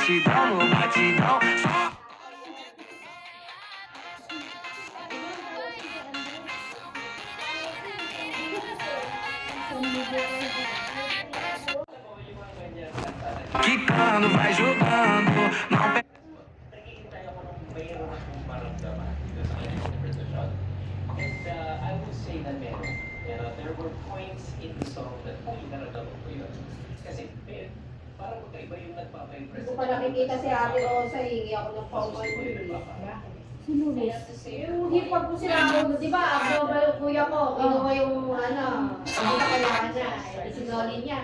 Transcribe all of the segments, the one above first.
batidão, no batidão. Quicando, vai jogando, não perde. Nakikita ko nung mayroon akong maramdaman sa kanyang interpretasyon. And I would say na meron. Pero there were points in the song that naramdaman ko yun. Kasi parang magkaiba yung nagpapa-impress. Hindi ko pa nakikita si Ate Rosa, hingi ako ng formal Sino I Riz? have to say, Yung hipag ko sila ako, di ba? Ako ba yung kuya ko? Kinuha yung hindi na kailangan niya. Isinolin niya.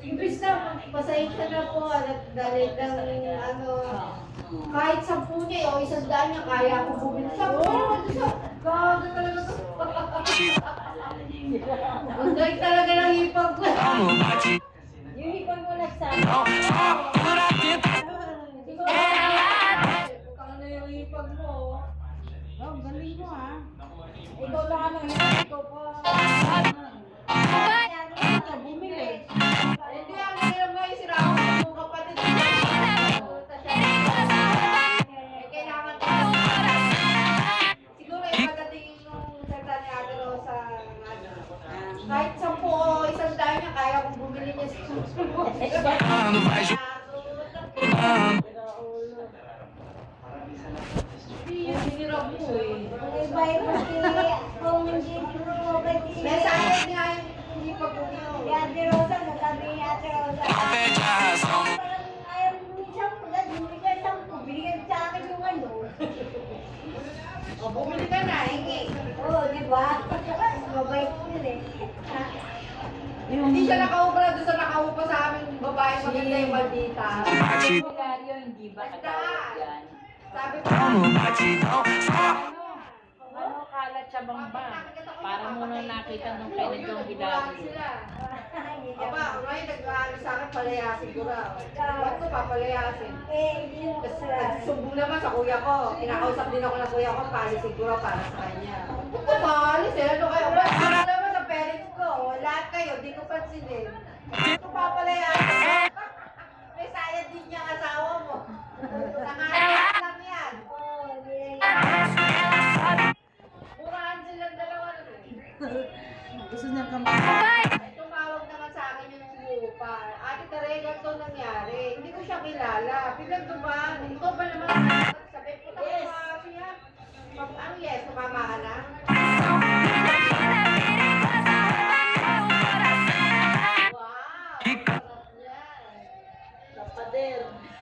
Ibig na, pasahensya na po. Dahil kahit 10 niya o 100 niya, kaya ako bumili. Sabi ko, gaga talaga to. Ang galing talaga ng hipag ko. Yung hipag mo nagsabi. Hindi ko kung ano yung hipag mo. Oh, galing mo ha. Ikaw lang ano, ikaw pa. Bumili. Hindi ang hirap nga yung sira ko sa mga kapatid. Kailangan ko. Siguro yung pagdating nung salita ni Ate Rosa, kahit 10 o 100 niya, kaya kong bumili niya sa susunod. Hinirap mo eh. Mensahe niya yung hipag ko niyo. O, bumili ka na, hingi. Hindi siya nakahubra doon sa nakahupa sa aming babae maganda yung maldita. Milyaryo, hindi ba katawag yan? Sabi ko, Ano kalat siya bang ba? Para muna nakita nung kailan yung Hilario. aba, ngayon nag-ano sa akin, palayasin ko raw. Ba't ko papalayasin? Kasi nagsumbong naman sa kuya ko. Kinakausap din ako ng kuya ko, palisin ko raw para sa kanya. Ba't ko palis eh? Ano kayo? Ba't ano naman sa parents ko? Lahat kayo, di ko pansinin. Ba't ko papalayasin? May sayad din niya ang asawa mo. Nangalan lang yan. Murahan silang dalawa nun eh. Gusto niya kamay. Tumawag naman sa akin yung lupa. Ate Tere, ganito nangyari. Hindi ko siya kilala. Biglang dumaan. Ikaw ba naman? Sabi ko, yes. Siya. Yes, tumama ka na.